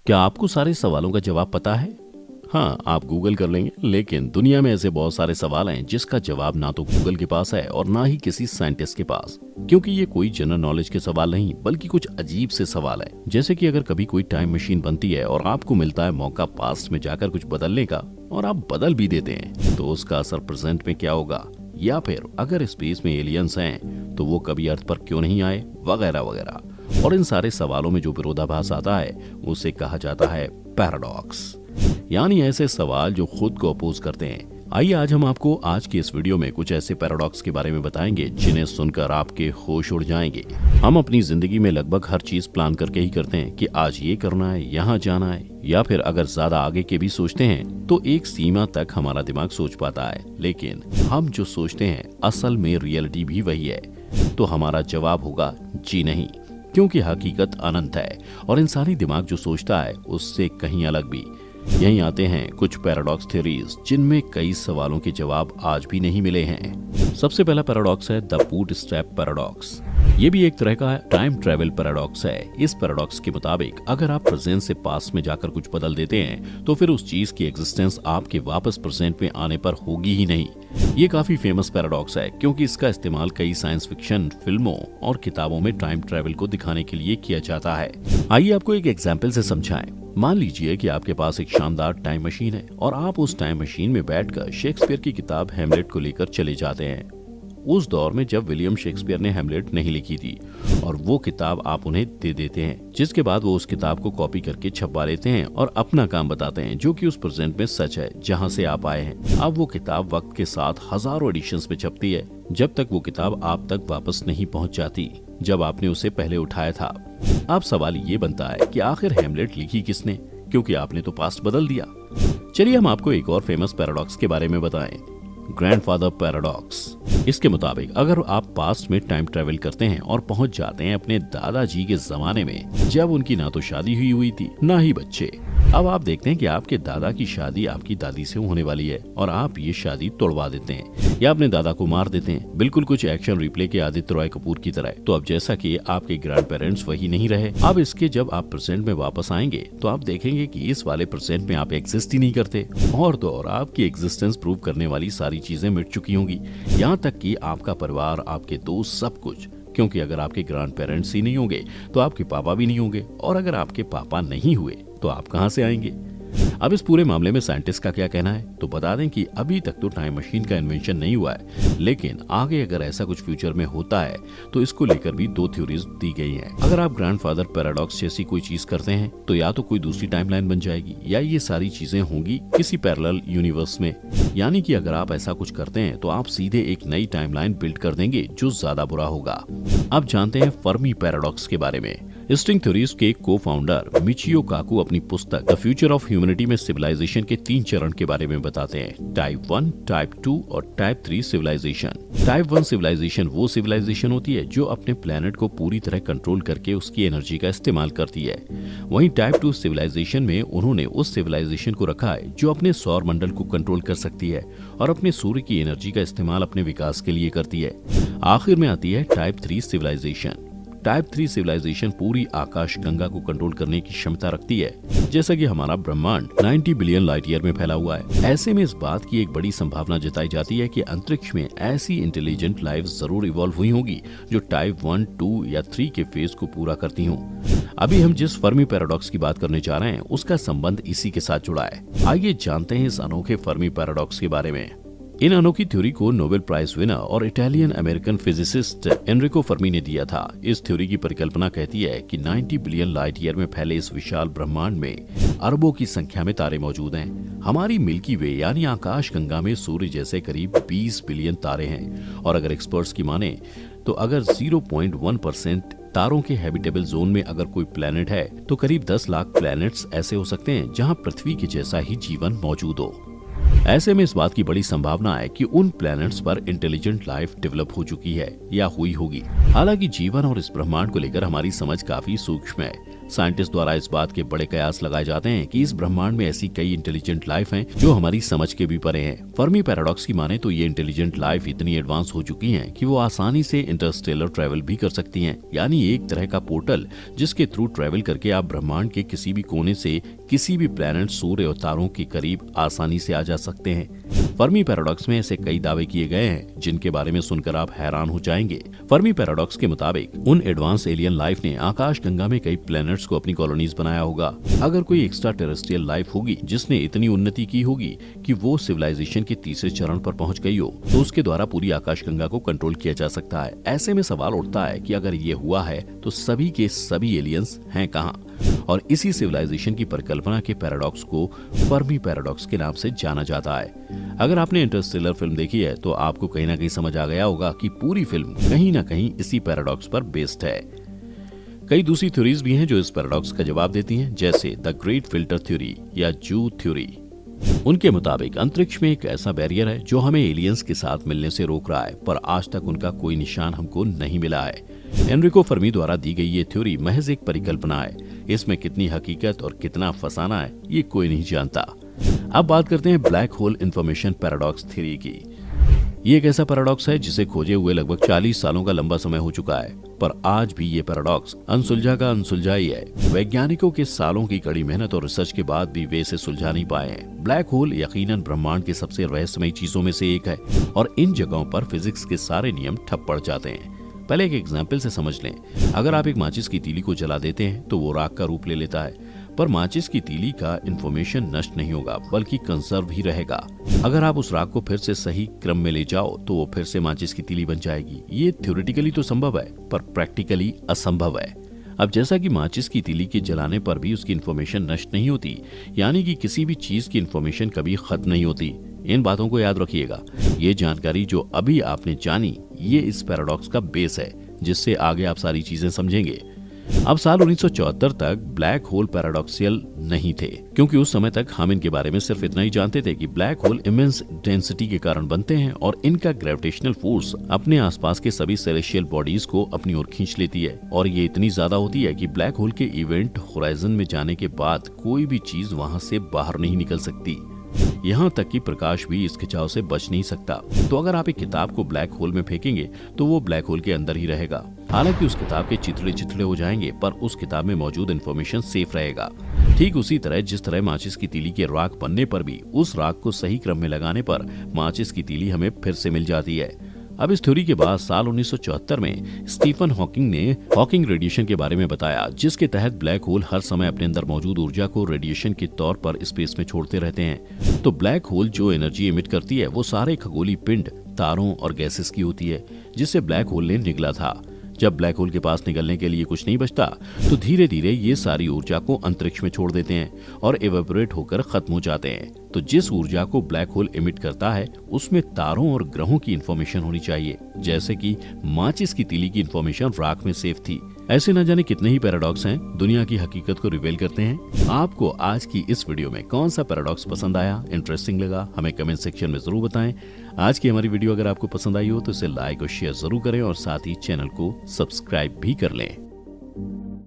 क्या आपको सारे सवालों का जवाब पता है? हाँ, आप गूगल कर लेंगे, लेकिन दुनिया में ऐसे बहुत सारे सवाल हैं जिसका जवाब ना तो गूगल के पास है और ना ही किसी साइंटिस्ट के पास, क्योंकि ये कोई जनरल नॉलेज के सवाल नहीं बल्कि कुछ अजीब से सवाल है। जैसे कि अगर कभी कोई टाइम मशीन बनती है और आपको मिलता है मौका पास्ट में जाकर कुछ बदलने का और आप बदल भी देते हैं, तो उसका असर प्रेजेंट में क्या होगा? या फिर अगर स्पेस में एलियंस हैं तो वो कभी अर्थ पर क्यों नहीं आए, वगैरह वगैरह। और इन सारे सवालों में जो विरोधाभास आता है उसे कहा जाता है पैराडॉक्स, यानी ऐसे सवाल जो खुद को अपोज करते हैं। आइए आज हम आपको आज की इस वीडियो में कुछ ऐसे पैराडॉक्स के बारे में बताएंगे जिन्हें सुनकर आपके होश उड़ जाएंगे। हम अपनी जिंदगी में लगभग हर चीज प्लान करके ही करते हैं कि आज ये करना है, यहाँ जाना है, या फिर अगर ज्यादा आगे के भी सोचते हैं तो एक सीमा तक हमारा दिमाग सोच पाता है, लेकिन हम जो सोचते हैं असल में रियलिटी भी वही है। तो हमारा जवाब होगा जी नहीं, क्योंकि हकीकत अनंत है और इंसानी दिमाग जो सोचता है उससे कहीं अलग भी। यहीं आते हैं कुछ पैराडॉक्स थ्योरीज जिनमें कई सवालों के जवाब आज भी नहीं मिले हैं। सबसे पहला पैराडॉक्स है द बूटस्ट्रैप पैराडॉक्स। ये भी एक तरह का टाइम ट्रेवल पैराडॉक्स है। इस पैराडॉक्स के मुताबिक अगर आप प्रेजेंट से पास्ट में जाकर कुछ बदल देते हैं तो फिर उस चीज की एग्जिस्टेंस आपके वापस प्रेजेंट में आने पर होगी ही नहीं। ये काफी फेमस पैराडॉक्स है क्योंकि इसका इस्तेमाल कई साइंस फिक्शन फिल्मों और किताबों में टाइम ट्रेवल को दिखाने के लिए किया जाता है। आइए आपको एक एग्जाम्पल से समझाएं। मान लीजिए कि आपके पास एक शानदार टाइम मशीन है और आप उस टाइम मशीन में बैठकर शेक्सपियर की किताब हैमलेट को लेकर चले जाते हैं, उस दौर में जब विलियम शेक्सपियर ने हैमलेट नहीं लिखी थी, और वो किताब आप उन्हें दे देते हैं, जिसके बाद वो उस किताब को कॉपी करके छपवा लेते हैं और अपना काम बताते हैं, जो कि उस प्रेजेंट में सच है जहां से आप आए हैं। अब वो किताब वक्त के साथ हजारों एडिशंस में छपती है जब तक वो किताब आप तक वापस नहीं पहुंच जाती जब आपने उसे पहले उठाया था। अब सवाल ये बनता है कि आखिर हैमलेट लिखी किसने, क्योंकि आपने तो पास्ट बदल दिया। चलिए हम आपको एक और फेमस पैराडॉक्स के बारे में बताएं, ग्रैंडफादर पैराडॉक्स। इसके मुताबिक अगर आप पास्ट में टाइम ट्रेवल करते हैं और पहुंच जाते हैं अपने दादाजी के जमाने में जब उनकी ना तो शादी हुई थी ना ही बच्चे। अब आप देखते हैं कि आपके दादा की शादी आपकी दादी से होने वाली है और आप ये शादी तोड़वा देते हैं या अपने दादा को मार देते हैं, बिल्कुल कुछ एक्शन रिप्ले के आदित्य रॉय कपूर की तरह। तो अब जैसा कि आपके ग्रैंड पेरेंट्स वही नहीं रहे, अब इसके जब आप प्रेजेंट में वापस आएंगे तो आप देखेंगे कि इस वाले प्रेजेंट में आप एग्जिस्ट ही नहीं करते, और तो और आपकी एग्जिस्टेंस प्रूव करने वाली सारी चीजें मिट चुकी होंगी, यहाँ तक कि आपका परिवार, आपके दोस्त, सब कुछ। क्योंकि अगर आपके ग्रैंड पेरेंट्स ही नहीं होंगे तो आपके पापा भी नहीं होंगे, और अगर आपके पापा नहीं हुए तो आप कहां से आएंगे? अब इस पूरे मामले में साइंटिस्ट का क्या कहना है, तो बता दें कि अभी तक तो टाइम मशीन का इन्वेंशन नहीं हुआ है, लेकिन आगे अगर ऐसा कुछ फ्यूचर में होता है तो इसको लेकर भी दो थ्योरीज दी गई हैं। अगर आप ग्रैंडफादर पैराडॉक्स जैसी कोई चीज करते हैं तो या तो कोई दूसरी टाइमलाइन बन जाएगी या ये सारी चीजें होंगी किसी पैरेलल यूनिवर्स में। यानी कि अगर आप ऐसा कुछ करते हैं तो आप सीधे एक नई टाइमलाइन बिल्ड कर देंगे जो ज्यादा बुरा होगा। अब जानते हैं फर्मी पैराडॉक्स के बारे में। स्ट्रिंग थ्योरीज के को फाउंडर मिचियो काकू अपनी पुस्तक द फ्यूचर ऑफ ह्यूमैनिटी में सिविलाइजेशन के 3 चरण के बारे में बताते हैं, टाइप 1, टाइप 2 और टाइप 3 सिविलाइजेशन। टाइप 1 सिविलाइजेशन वो सिविलाइजेशन होती है जो अपने प्लेनेट को पूरी तरह कंट्रोल करके उसकी एनर्जी का इस्तेमाल करती है। वहीं टाइप 2 सिविलाइजेशन में उन्होंने उस सिविलाइजेशन को रखा है जो अपने सौर मंडल को कंट्रोल कर सकती है और अपने सूर्य की एनर्जी का इस्तेमाल अपने विकास के लिए करती है। आखिर में आती है टाइप 3 सिविलाइजेशन। टाइप 3 सिविलाइजेशन पूरी आकाश गंगा को कंट्रोल करने की क्षमता रखती है, जैसा कि हमारा ब्रह्मांड 90 बिलियन लाइट ईयर में फैला हुआ है। ऐसे में इस बात की एक बड़ी संभावना जताई जाती है कि अंतरिक्ष में ऐसी इंटेलिजेंट लाइफ जरूर इवॉल्व हुई होगी जो टाइप 1, 2 या 3 के फेज को पूरा करती हों। अभी हम जिस फर्मी पैराडॉक्स की बात करने जा रहे हैं उसका संबंध इसी के साथ जुड़ा है। आइए जानते हैं इस अनोखे फर्मी पैराडॉक्स के बारे में। इन अनोखी थ्योरी को नोबेल प्राइज विनर और Italian American physicist Enrico Fermi ने दिया था। इस थ्योरी की परिकल्पना कहती है कि 90 बिलियन लाइट ईयर में फैले इस विशाल ब्रह्मांड में अरबों की संख्या में तारे मौजूद हैं। हमारी मिल्की वे यानी आकाश गंगा में सूर्य जैसे करीब 20 बिलियन तारे हैं, और अगर एक्सपर्ट्स की माने तो अगर 0.1% तारों के हैबिटेबल जोन में अगर कोई प्लेनेट है तो करीब 10 लाख प्लैनेट्स ऐसे हो सकते हैं जहां पृथ्वी के जैसा ही जीवन मौजूद हो। ऐसे में इस बात की बड़ी संभावना है कि उन प्लैनेट्स पर इंटेलिजेंट लाइफ डेवलप हो चुकी है या हुई होगी। हालांकि जीवन और इस ब्रह्मांड को लेकर हमारी समझ काफी सूक्ष्म है, साइंटिस्ट द्वारा इस बात के बड़े कयास लगाए जाते हैं कि इस ब्रह्मांड में ऐसी कई इंटेलिजेंट लाइफ हैं जो हमारी समझ के भी परे हैं। फर्मी पैराडॉक्स की माने तो ये इंटेलिजेंट लाइफ इतनी एडवांस हो चुकी हैं कि वो आसानी से इंटरस्टेलर ट्रैवल भी कर सकती हैं, यानी एक तरह का पोर्टल जिसके थ्रू ट्रैवल करके आप ब्रह्मांड के किसी भी कोने से किसी भी प्लैनेट, सूर्य और तारों के करीब आसानी से आ जा सकते हैं। फर्मी पैराडॉक्स में ऐसे कई दावे किए गए हैं जिनके बारे में सुनकर आप हैरान हो जाएंगे। फर्मी पैराडॉक्स के मुताबिक उन एडवांस एलियन लाइफ ने आकाश गंगा में कई प्लैनेट्स को अपनी कॉलोनीज बनाया होगा। अगर कोई एक्स्ट्रा टेरेस्ट्रियल लाइफ होगी जिसने इतनी उन्नति की होगी कि वो सिविलाइजेशन के तीसरे चरण पर पहुंच गई हो, तो उसके द्वारा पूरी आकाश गंगा को कंट्रोल किया जा सकता है। ऐसे में सवाल उठता है कि अगर ये हुआ है तो सभी के सभी एलियंस हैं कहाँ? और इसी सिविलाइजेशन की परिकल्पना के पैराडॉक्स को फर्मी पैराडॉक्स के नाम से जाना जाता है। अगर आपने इंटरस्टेलर फिल्म देखी है तो आपको कहीं ना कहीं समझ आ गया होगा कि पूरी फिल्म कहीं ना कहीं इसी पैराडॉक्स पर बेस्ड है। कई दूसरी थ्योरीज भी हैं जो इस पैराडॉक्स का जवाब देती हैं, जैसे द ग्रेट फिल्टर थ्योरी या जू थ्योरी। उनके मुताबिक अंतरिक्ष में एक ऐसा बैरियर है जो हमें एलियंस के साथ मिलने से रोक रहा है, पर आज तक उनका कोई निशान हमको नहीं मिला है। एनरिको फर्मी द्वारा दी गई ये थ्योरी महज एक परिकल्पना है। इसमें कितनी हकीकत और कितना फसाना है ये कोई नहीं जानता। अब बात करते हैं black hole information paradox theory की। ये एक ऐसा पैराडॉक्स है जिसे खोजे हुए लगभग 40 सालों का लंबा समय हो चुका है, पर आज भी ये पैराडॉक्स अनसुलझा का अनसुलझा ही है। वैज्ञानिकों के सालों की कड़ी मेहनत और रिसर्च के बाद भी वे इसे सुलझा नहीं पाए हैं। ब्लैक होल यकीनन ब्रह्मांड के सबसे रहस्यमयी चीजों में से एक है और इन जगहों पर फिजिक्स के सारे नियम ठप पड़ जाते हैं। पहले एक एग्जाम्पल से समझ लें। अगर आप एक माचिस की तीली को जला देते हैं तो वो राख का रूप ले लेता है, पर माचिस की तीली का इंफॉर्मेशन नष्ट नहीं होगा बल्कि कंजर्व ही रहेगा। अगर आप उस राख को फिर से सही क्रम में ले जाओ तो वो फिर से माचिस की तीली बन जाएगी। ये थ्योरेटिकली तो संभव है पर प्रैक्टिकली असंभव है। अब जैसा कि माचिस की तीली के जलाने पर भी उसकी इंफॉर्मेशन नष्ट नहीं होती, यानी कि किसी भी चीज की इंफॉर्मेशन कभी खत्म नहीं होती। इन बातों को याद रखिएगा। ये जानकारी जो अभी आपने जानी ये इस पैराडॉक्स का बेस है, जिससे आगे आप सारी चीजें समझेंगे। अब साल 1974 तक ब्लैक होल पैराडॉक्सियल नहीं थे, क्योंकि उस समय तक हम इनके बारे में सिर्फ इतना ही जानते थे कि ब्लैक होल इमेंस डेंसिटी के कारण बनते हैं और इनका ग्रेविटेशनल फोर्स अपने आसपास के सभी सेलेस्टियल बॉडीज को अपनी ओर खींच लेती है और ये इतनी ज्यादा होती है कि ब्लैक होल के इवेंट होराइजन में जाने के बाद कोई भी चीज वहां से बाहर नहीं निकल सकती। यहाँ तक कि प्रकाश भी इस खिंचाव से बच नहीं सकता। तो अगर आप एक किताब को ब्लैक होल में फेंकेंगे तो वो ब्लैक होल के अंदर ही रहेगा। हालांकि उस किताब के चिथड़े चिथड़े हो जाएंगे पर उस किताब में मौजूद इंफॉर्मेशन सेफ रहेगा। ठीक उसी तरह जिस तरह माचिस की तीली के राख बनने पर भी उस राख को सही क्रम में लगाने पर माचिस की तीली हमें फिर से मिल जाती है। अब इस थ्योरी के बाद साल 1974 में स्टीफन हॉकिंग ने हॉकिंग रेडिएशन के बारे में बताया, जिसके तहत ब्लैक होल हर समय अपने अंदर मौजूद ऊर्जा को रेडिएशन के तौर पर स्पेस में छोड़ते रहते हैं। तो ब्लैक होल जो एनर्जी एमिट करती है वो सारे खगोलीय पिंड, तारों और गैसेस की होती है, जिससे ब्लैक होल ने निकला था। जब ब्लैक होल के पास निकलने के लिए कुछ नहीं बचता तो धीरे धीरे ये सारी ऊर्जा को अंतरिक्ष में छोड़ देते हैं और एवेपोरेट होकर खत्म हो जाते हैं। तो जिस ऊर्जा को ब्लैक होल एमिट करता है उसमें तारों और ग्रहों की इंफॉर्मेशन होनी चाहिए, जैसे कि माचिस की तीली की इंफॉर्मेशन राख में सेफ थी। ऐसे न जाने कितने ही पैराडॉक्स हैं दुनिया की हकीकत को रिवील करते हैं। आपको आज की इस वीडियो में कौन सा पैराडॉक्स पसंद आया, इंटरेस्टिंग लगा, हमें कमेंट सेक्शन में जरूर बताएं। आज की हमारी वीडियो अगर आपको पसंद आई हो तो इसे लाइक और शेयर जरूर करें और साथ ही चैनल को सब्सक्राइब भी कर लें।